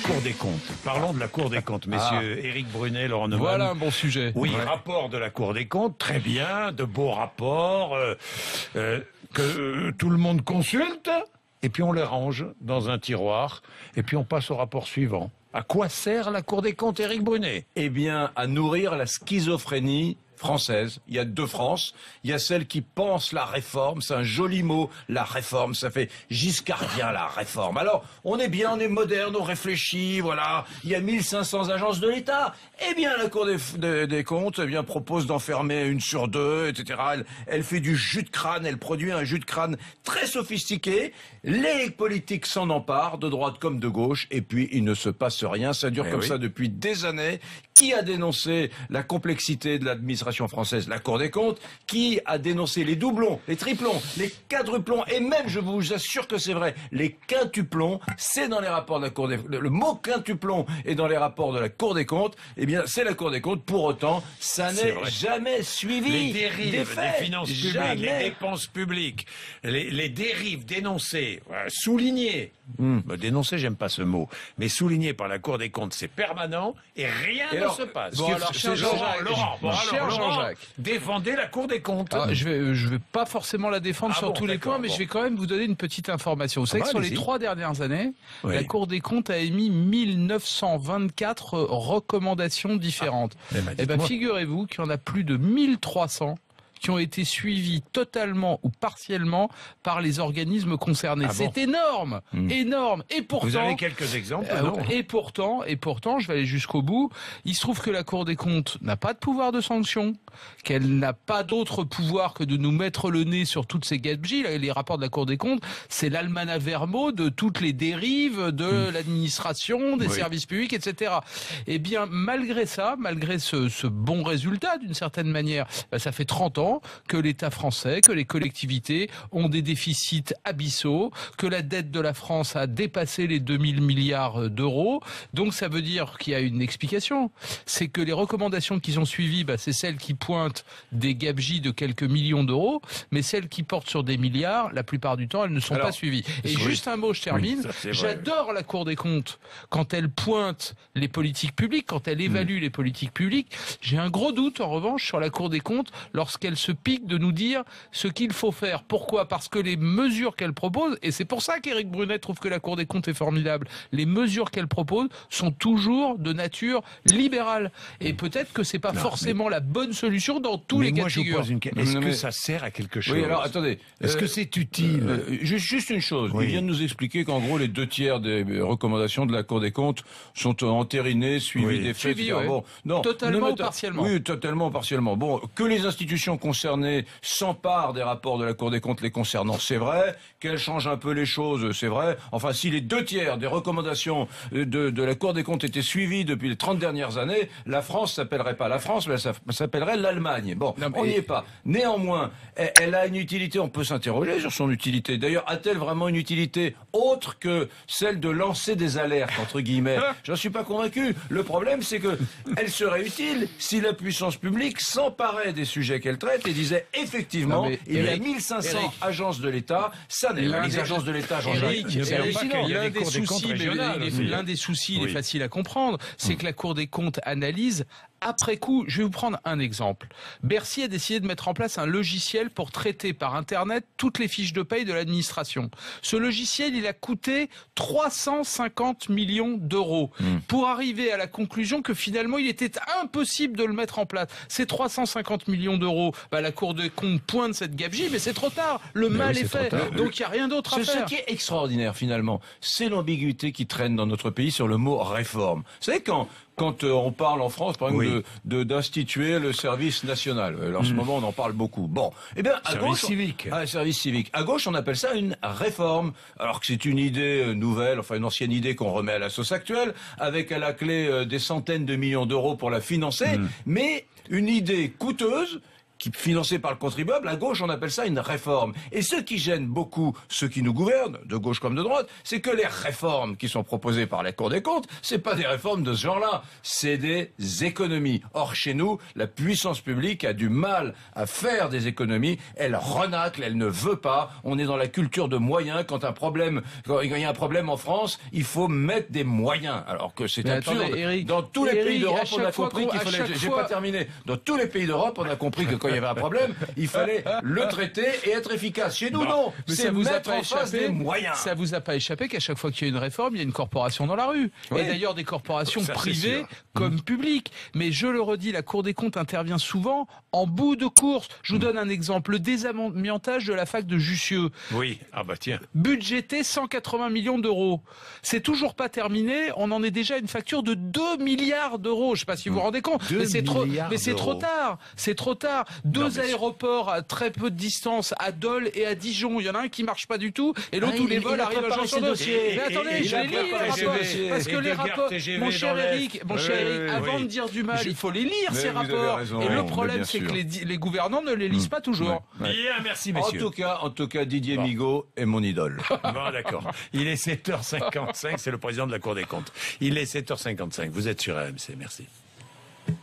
Cour des comptes. Parlons de la Cour des comptes, messieurs Éric Brunet, Laurent Neumann. Voilà un bon sujet. Oui, rapport de la Cour des comptes, très bien, de beaux rapports que tout le monde consulte, et puis on les range dans un tiroir, et puis on passe au rapport suivant. À quoi sert la Cour des comptes, Éric Brunet? Eh bien, à nourrir la schizophrénie française. Il y a deux France. Il y a celle qui pense la réforme. C'est un joli mot, la réforme. Ça fait giscardien, la réforme. Alors, on est bien, on est moderne, on réfléchit, voilà. Il y a 1500 agences de l'État. Eh bien, la Cour des comptes, eh bien, propose d'enfermer une sur deux, etc. Elle fait du jus de crâne. Elle produit un jus de crâne très sophistiqué. Les politiques s'en emparent, de droite comme de gauche. Et puis, il ne se passe rien. Ça dure ça depuis des années. Qui a dénoncé la complexité de l'administration française? La Cour des comptes. Qui a dénoncé les doublons, les triplons, les quadruplons, et même, je vous assure que c'est vrai, les quintuplons? C'est dans les rapports de la Cour des comptes. Le mot quintuplon est dans les rapports de la Cour des comptes. Eh bien, c'est la Cour des comptes. Pour autant, ça n'est jamais suivi. Les dérives des faits, des finances publiques, les dépenses publiques, les dérives dénoncées, soulignées. Dénoncer, j'aime pas ce mot, mais souligné par la Cour des comptes, c'est permanent et rien ne se passe. Bon, alors, cher Jean-Jacques, défendez la Cour des comptes. Alors, je vais pas forcément la défendre sur tous les points, mais je vais quand même vous donner une petite information. Vous savez que sur les 3 dernières années, la Cour des comptes a émis 1924 recommandations différentes. Eh ben, figurez-vous qu'il y en a plus de 1300 qui ont été suivis totalement ou partiellement par les organismes concernés. C'est énorme, énorme. Et pourtant, vous avez quelques exemples et pourtant, je vais aller jusqu'au bout. Il se trouve que la Cour des comptes n'a pas de pouvoir de sanction, qu'elle n'a pas d'autre pouvoir que de nous mettre le nez sur toutes ces gabegies. Les rapports de la Cour des comptes, c'est l'almanach Vermeau de toutes les dérives de l'administration, des services publics, etc. Eh bien, malgré ça, malgré ce bon résultat, d'une certaine manière, ça fait 30 ans que l'État français, que les collectivités ont des déficits abyssaux, que la dette de la France a dépassé les 2000 milliards d'euros. Donc ça veut dire qu'il y a une explication. C'est que les recommandations qui sont suivies, c'est celles qui pointent des gabegies de quelques millions d'euros, mais celles qui portent sur des milliards, la plupart du temps, elles ne sont pas suivies. Et juste un mot, je termine. J'adore la Cour des comptes quand elle pointe les politiques publiques, quand elle évalue les politiques publiques. J'ai un gros doute, en revanche, sur la Cour des comptes lorsqu'elle se pique de nous dire ce qu'il faut faire. Pourquoi? Parce que les mesures qu'elle propose, et c'est pour ça qu'Éric Brunet trouve que la Cour des comptes est formidable, les mesures qu'elle propose sont toujours de nature libérale. Et peut-être que c'est pas forcément la bonne solution dans tous les cas de figure. Est-ce que ça sert à quelque chose? Oui, alors attendez. Est-ce que c'est utile? Juste une chose. Il vient de nous expliquer qu'en gros, les 2/3 des recommandations de la Cour des comptes sont entérinées, suivies des faits. Bon, non, totalement ou partiellement. Oui, totalement ou partiellement. Bon, que les institutions concernées s'emparent des rapports de la Cour des comptes les concernant, c'est vrai. Qu'elles changent un peu les choses, c'est vrai. Enfin, si les 2/3 des recommandations de la Cour des comptes étaient suivies depuis les 30 dernières années, la France s'appellerait pas la France, mais ça s'appellerait l'Allemagne. Bon, on n'y est pas. Néanmoins, elle a une utilité, on peut s'interroger sur son utilité. D'ailleurs, a-t-elle vraiment une utilité autre que celle de lancer des alertes, entre guillemets? J'en suis pas convaincu. Le problème, c'est que elle serait utile si la puissance publique s'emparait des sujets qu'elle traite et disait effectivement, il y a 1500 agences de l'État, ça n'est pas les agences de l'État, Jean-Jacques. L'un des soucis, il est facile à comprendre, c'est que la Cour des comptes analyse après coup. Je vais vous prendre un exemple. Bercy a décidé de mettre en place un logiciel pour traiter par Internet toutes les fiches de paye de l'administration. Ce logiciel, il a coûté 350 millions d'euros pour arriver à la conclusion que finalement, il était impossible de le mettre en place. Ces 350 millions d'euros, la Cour des comptes pointe cette gabegie, mais c'est trop tard. Le mal est fait. Donc, il n'y a rien d'autre à faire. Ce qui est extraordinaire, finalement, c'est l'ambiguïté qui traîne dans notre pays sur le mot réforme. Vous savez, quand on parle en France, par exemple, d'instituer le service national. En ce moment, on en parle beaucoup. Bon. Eh bien, à gauche. Service civique. À gauche, on appelle ça une réforme. Alors que c'est une idée nouvelle, enfin, une ancienne idée qu'on remet à la sauce actuelle, avec à la clé des centaines de millions d'euros pour la financer, mais une idée coûteuse, financée par le contribuable, à gauche, on appelle ça une réforme. Et ce qui gêne beaucoup ceux qui nous gouvernent, de gauche comme de droite, c'est que les réformes qui sont proposées par la Cour des comptes, c'est pas des réformes de ce genre-là, c'est des économies. Or, chez nous, la puissance publique a du mal à faire des économies, elle renacle, elle ne veut pas. On est dans la culture de moyens. Quand il y a un problème en France, il faut mettre des moyens. Alors que c'est absurde. Attendez, Eric, dans tous les pays d'Europe, on a compris qu'il à fallait... chaque J'ai fois- pas terminé. Dans tous les pays d'Europe, on a compris que quand il y avait un problème, il fallait le traiter et être efficace. Chez nous, non. Mais C'est mettre en face des moyens. Ça vous a pas échappé qu'à chaque fois qu'il y a une réforme, il y a une corporation dans la rue. Oui. Et d'ailleurs des corporations Ça, c'est privées sûr. comme publiques. Mais je le redis, la Cour des comptes intervient souvent en bout de course. Je vous donne un exemple. Le désamiantage de la fac de Jussieu. Oui, ah bah tiens. Budgété 180 millions d'euros. C'est toujours pas terminé. On en est déjà à une facture de 2 milliards d'euros. Je sais pas si vous vous rendez compte. 2 Mais c'est trop, milliards mais c'est trop d'euros. tard. C'est trop tard. Deux Non, mais aéroports à très peu de distance, à Dole et à Dijon. Il y en a un qui marche pas du tout et l'autre Ah, où les il vols a arrivent à préparé Jean ses sur dossiers. Mais attendez, Et je il les a lis les préparé ses rapports. dossiers. Parce que Et les de garde rapports, TGV mon dans cher l'Est. Eric, Oui, avant oui. de dire du mal, il faut les lire Mais ces vous avez rapports. raison, Et mais le bien problème, c'est sûr. que les gouvernants ne les lisent pas toujours. Bien, merci En messieurs. tout cas, Didier Migaud est mon idole. Bon, d'accord. Il est 7h55, c'est le président de la Cour des comptes. Il est 7h55. Vous êtes sur RMC, merci.